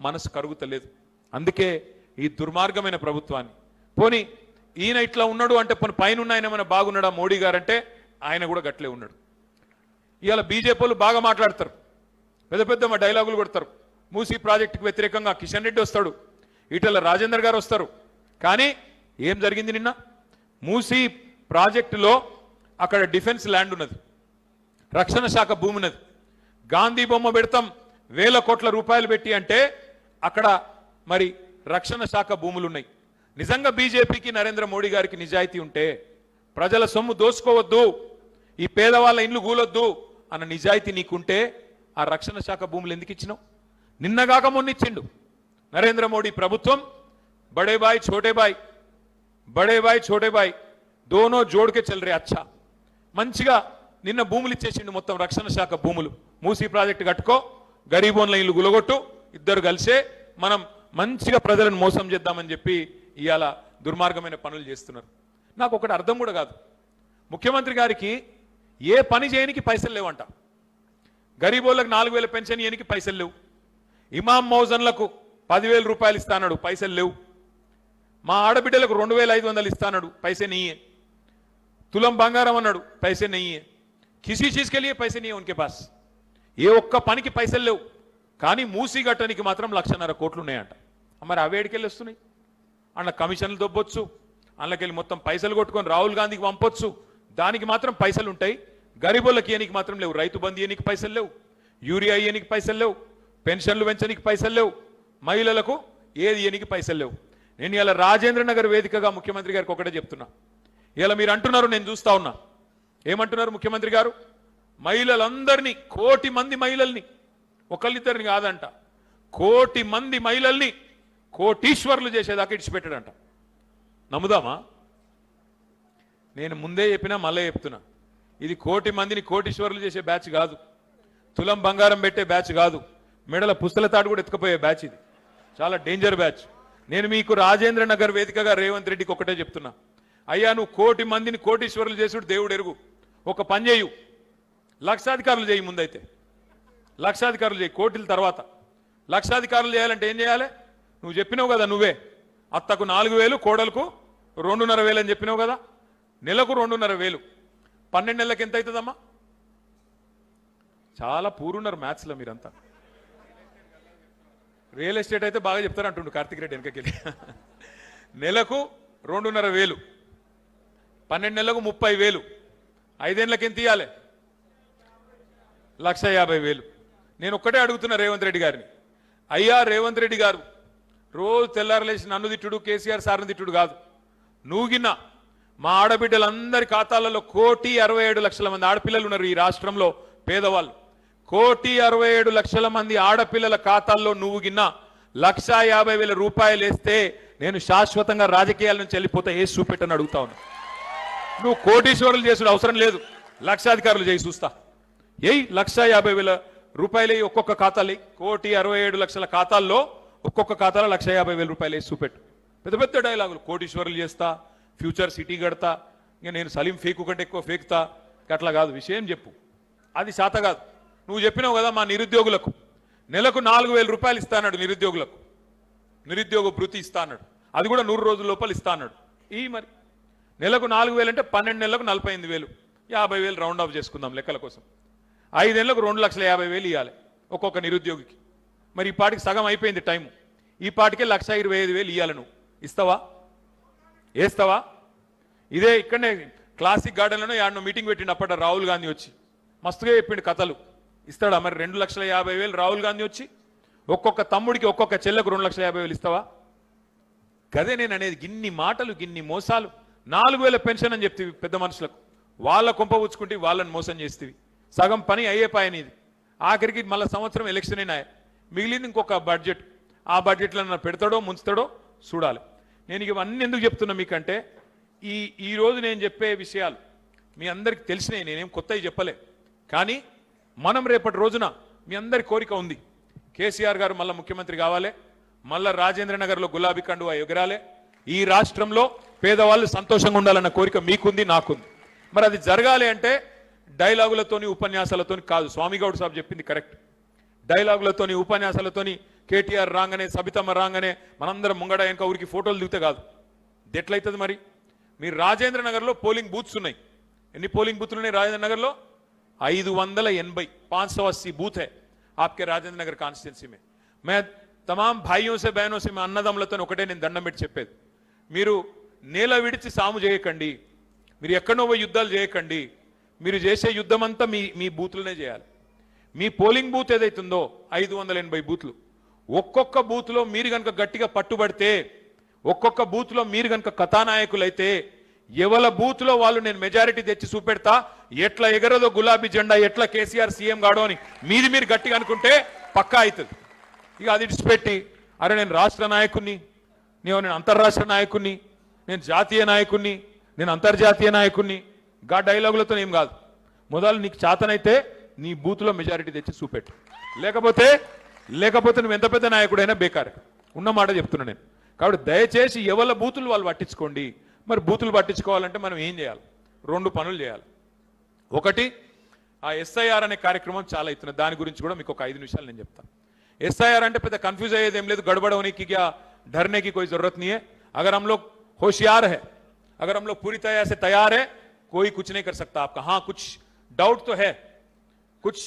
మనసు కరుగుతలేదు. అందుకే ఈ దుర్మార్గమైన ప్రభుత్వాన్ని పోని ఈయన ఇట్లా ఉన్నాడు అంటే పోని పైన ఉన్న ఆయన ఏమైనా బాగున్నాడా మోడీ గారు అంటే ఆయన కూడా గట్లే ఉన్నాడు. ఇవాళ బీజేపీలు బాగా మాట్లాడతారు, పెద్ద పెద్ద మా డైలాగులు కొడతారు. మూసీ ప్రాజెక్టుకు వ్యతిరేకంగా కిషన్ రెడ్డి వస్తాడు, ఈటెల రాజేందర్ గారు వస్తారు. కానీ ఏం జరిగింది నిన్న? మూసీ ప్రాజెక్టులో అక్కడ డిఫెన్స్ ల్యాండ్ ఉన్నది, రక్షణ శాఖ భూమి ఉన్నది. గాంధీ బొమ్మ పెడతాం వేల కోట్ల రూపాయలు పెట్టి అంటే అక్కడ మరి రక్షణ శాఖ భూములు ఉన్నాయి. నిజంగా బీజేపీకి నరేంద్ర మోడీ గారికి నిజాయితీ ఉంటే ప్రజల సొమ్ము దోసుకోవద్దు, ఈ పేదవాళ్ళ ఇండ్లు కూలొద్దు అన్న నిజాయితీ నీకుంటే ఆ రక్షణ శాఖ భూములు ఎందుకు ఇచ్చినావు? నిన్నగాక మొన్నిచ్చిండు నరేంద్ర మోడీ ప్రభుత్వం. బడే బాయ్ ఛోటే బాయ్, బడే బాయ్ ఛోటే బాయ్ దోనో జోడ్కే చల్ రే. అచ్చా మంచిగా నిన్న భూములు ఇచ్చేసిండు, మొత్తం రక్షణ శాఖ భూములు. మూసీ ప్రాజెక్టు కట్టుకో, గరీబోన్ల ఇల్లు గులగొట్టు, ఇద్దరు కలిసే మనం మంచిగా ప్రజలను మోసం చేద్దామని చెప్పి ఇవాళ దుర్మార్గమైన పనులు చేస్తున్నారు. నాకు ఒకటి అర్థం కూడా కాదు, ముఖ్యమంత్రి గారికి ఏ పని చేయనికి పైసలు లేవంట. గరీబోళ్ళకి 4,000 పెన్షన్ ఇయనికి పైసలు లేవు. ఇమాం మౌజన్లకు 10,000 రూపాయలు ఇస్తాడు, పైసలు లేవు. మా ఆడబిడ్డలకు 2,500 ఇస్తాడు, పైసే నెయ్యే. తులం బంగారం అన్నాడు, పైసే నెయ్యే. కిసీ చీజ్ కే లియే పైసే నెయ్యే ఉన్కే పాస్. ఏ ఒక్క పనికి పైసలు లేవు. కానీ మూసీ గట్టనికి మాత్రం 1,50,000 కోట్లు ఉన్నాయంట. మరి అవేడికెళ్ళి వస్తున్నాయి? అందులో కమిషన్లు దొబ్బొచ్చు, అందులోకెళ్ళి మొత్తం పైసలు కొట్టుకొని రాహుల్ గాంధీకి పంపొచ్చు, దానికి మాత్రం పైసలు ఉంటాయి. గరీబులకి ఇయనికి మాత్రం లేవు. రైతు బంధు ఇయనికి పైసలు లేవు, యూరియా ఇయనికి పైసలు లేవు, పెన్షన్లు పెంచడానికి పైసలు లేవు, మహిళలకు ఏది ఇయనికి పైసలు లేవు. నేను ఇలా రాజేంద్ర నగర్ వేదికగా ముఖ్యమంత్రి గారికి ఒకటే చెప్తున్నా. ఇలా మీరు అంటున్నారు, నేను చూస్తా ఉన్నా, ఏమంటున్నారు ముఖ్యమంత్రి గారు? మహిళలందరినీ, 1 కోటి మంది మహిళల్ని, ఒకళ్ళిద్దరిని కాదంట, 1 కోటి మంది మహిళల్ని కోటీశ్వర్లు చేసేదాకా ఇడిచిపెట్టాడంట. నమ్ముదామా? నేను ముందే చెప్పినా మళ్ళీ చెప్తున్నా, ఇది 1 కోటి మందిని కోటీశ్వర్లు చేసే బ్యాచ్ కాదు, తులం బంగారం పెట్టే బ్యాచ్ కాదు, మెడల పుస్తల తాడు కూడా ఎత్తుకుపోయే బ్యాచ్. ఇది చాలా డేంజర్ బ్యాచ్. నేను మీకు రాజేంద్ర నగర్ వేదికగా రేవంత్ రెడ్డికి ఒకటే చెప్తున్నా, అయ్యా నువ్వు 1 కోటి మందిని కోటీశ్వర్లు చేసుడు దేవుడు ఎరుగు. ఒక పని చేయు, లక్షాధికారులు చేయి. ముందైతే లక్షాధికారులు చేయి, కోటిల తర్వాత. లక్షాధికారులు చేయాలంటే ఏం చేయాలి? నువ్వు చెప్పినావు కదా, నువ్వే అత్తకు 4,000, కోడలకు 2,500 అని చెప్పినావు కదా. నెలకు 2,500, 12 నెలలకు ఎంత అవుతుందమ్మా? చాలా పూరున్నారు మ్యాథ్స్లో మీరంతా. రియల్ ఎస్టేట్ అయితే బాగా చెప్తారంటుండు కార్తిక్ రెడ్డి వెనకకెళ్ళి. నెలకు 2,500, 12 నెలలకు 30,000, 5 ఏళ్ళకి ఎంత ఇవ్వాలి? 1,50,000. నేను ఒక్కటే అడుగుతున్నా రేవంత్ రెడ్డి గారిని, అయ్యా రేవంత్ రెడ్డి గారు, రోజు తెల్లారలేసి నన్ను తిట్టుడు, కేసీఆర్ సార్ని తిట్టుడు కాదు. నువ్వుగిన్న మా ఆడబిడ్డలందరి ఖాతాలలో 1,67,00,000 మంది ఆడపిల్లలు ఉన్నారు ఈ రాష్ట్రంలో, పేదవాళ్ళు. 1,67,00,000 మంది ఆడపిల్లల ఖాతాల్లో నువ్వు గిన్న 1,50,000 రూపాయలు వేస్తే నేను శాశ్వతంగా రాజకీయాల నుంచి వెళ్ళిపోతా, వేసి చూపెట్టని అడుగుతా ఉన్నా. నువ్వు కోటీశ్వరులు చేసుడు అవసరం లేదు, లక్షాధికారులు చేసి చూస్తా. 1,50,000 రూపాయలు ఒక్కొక్క ఖాతాలు, 1,67,00,000 ఖాతాల్లో ఒక్కొక్క ఖాతాలో 1,50,000 రూపాయలు వేసి చూపెట్టు. పెద్ద పెద్ద డైలాగులు, కోటీశ్వరులు చేస్తా, ఫ్యూచర్ సిటీ కడతా, ఇంకా నేను సలీం ఫేకు కంటే ఎక్కువ ఫేకుతా, అట్లా కాదు. విషయం చెప్పు, అది శాత కాదు. నువ్వు చెప్పినావు కదా మా నిరుద్యోగులకు నెలకు 4,000 రూపాయలు ఇస్తా అన్నాడు, నిరుద్యోగులకు నిరుద్యోగ భృతి ఇస్తా అన్నాడు, అది కూడా 100 రోజుల లోపల ఇస్తా అన్నాడు. ఈ మరి నెలకు 4,000 అంటే 12 నెలలకు 48,000, 50,000 రౌండ్ ఆఫ్ చేసుకుందాం లెక్కల కోసం. 5 ఏళ్లకు 2,50,000 ఇవ్వాలి ఒక్కొక్క నిరుద్యోగికి. మరి ఈ పాటికి సగం అయిపోయింది టైము, ఈ పాటికే 1,25,000 ఇవ్వాలి. నువ్వు ఇస్తావా? వేస్తావా? ఇదే ఇక్కడనే క్లాసిక్ గార్డెన్లోనే యాడనో మీటింగ్ పెట్టిండు అప్పట రాహుల్ గాంధీ వచ్చి, మస్తుగా చెప్పిండు కథలు. ఇస్తాడా మరి 2,50,000 రాహుల్ గాంధీ వచ్చి? ఒక్కొక్క తమ్ముడికి ఒక్కొక్క చెల్లకు 2,50,000 ఇస్తావా? గదే నేను అనేది, గిన్ని మాటలు, గిన్ని మోసాలు. 4,000 పెన్షన్ అని చెప్తివి పెద్ద మనుషులకు, వాళ్ళ కొంప పుచ్చుకుంటే వాళ్ళని మోసం చేస్తేవి. సగం పని అయ్యే పని ఇది. ఆఖరికి మళ్ళీ సంవత్సరం ఎలక్షన్ అయినా మిగిలింది ఇంకొక బడ్జెట్, ఆ బడ్జెట్లో పెడతాడో ముంచుతాడో చూడాలి. నేను ఇవన్నీ ఎందుకు చెప్తున్నా మీకంటే, ఈరోజు నేను చెప్పే విషయాలు మీ అందరికి తెలిసినాయి, నేనేం కొత్తవి చెప్పలే. కానీ మనం రేపటి రోజున మీ అందరి కోరిక ఉంది, కేసీఆర్ గారు మళ్ళీ ముఖ్యమంత్రి కావాలి, మళ్ళా రాజేంద్ర నగర్లో గులాబీ కండువా ఎగరాలి, ఈ రాష్ట్రంలో పేదవాళ్ళు సంతోషంగా ఉండాలన్న కోరిక మీకుంది, నాకుంది. మరి అది జరగాలి అంటే డైలాగులతోని ఉపన్యాసాలతోని కాదు. స్వామిగౌడ్ సాబ్ చెప్పింది కరెక్ట్. డైలాగులతోని ఉపన్యాసాలతోని కేటీఆర్ రాగానే సబితమ్మ రాగానే మనందరం ముంగడ వెనక ఊరికి ఫోటోలు దిగితే కాదు. ఎట్లయితుంది మరి? మీరు రాజేంద్ర నగర్లో పోలింగ్ బూత్స్ ఉన్నాయి. ఎన్ని పోలింగ్ బూత్లు ఉన్నాయి రాజేంద్ర నగర్లో? 580. 580 बूथ है आपके राजेंद्र नगर कॉन्स्टिट्यूंसी में. मैं तमाम भाइयों से बहनों से मैं అన్నదమ్ములతో ఒకటే నేను దండం పెట్టి చెప్పేది, మీరు నేల విడిచి సాము చేయకండి, మీరు ఎక్కడో యుద్ధాలు చేయకండి, మీరు చేసే యుద్ధం అంతా మీ బూత్లనే చేయాలి. మీ పోలింగ్ బూత్ ఏదైతుందో 580 బూత్లు, ఒక్కొక్క బూత్లో మీరు గనక గట్టిగా పట్టుబడితే, ఒక్కొక్క బూత్లో మీరు గనక కథానాయకులైతే, ఎవల బూత్లో వాళ్ళు నేను మెజారిటీ తెచ్చి చూపెడతా, ఎట్లా ఎగరదో గులాబీ జెండా, ఎట్లా కేసీఆర్ సీఎం గాడో అని మీరు గట్టిగా అనుకుంటే పక్కా అవుతుంది. ఇక అది ఇడిచిపెట్టి అరే నేను రాష్ట్ర నాయకుడిని, నేను అంతర్రాష్ట్ర నాయకుడిని, నేను జాతీయ నాయకుడిని, నేను అంతర్జాతీయ నాయకుడిని, గా డైలాగులతో ఏం కాదు. మొదలు నీకు చేతనైతే నీ బూత్లో మెజారిటీ తెచ్చి చూపెట్టు, లేకపోతే నువ్వు ఎంత పెద్ద నాయకుడైనా బేకారు. ఉన్న మాట చెప్తున్నా నేను. కాబట్టి దయచేసి ఎవరి బూతులు వాళ్ళు పట్టించుకోండి. మరి బూతులు పట్టించుకోవాలంటే మనం ఏం చేయాలి? 2 పనులు చేయాలి. ఒకటి, ఆ ఎస్ఐఆర్ అనే కార్యక్రమం చాలా అవుతున్నది, దాని గురించి కూడా మీకు ఒక 5 నిమిషాలు నేను చెప్తాను. एसआईआर అంటే పెద్ద కన్ఫ్యూజ్ అయ్యేది ఏం లేదు, गड़बड़ होने की क्या डरने की कोई जरूरत नहीं है. अगर हम लोग होशियार है, अगर हम लोग पूरी तरह से तैयार है, कोई कुछ नहीं कर सकता आपका. हाँ कुछ डाउट तो है, कुछ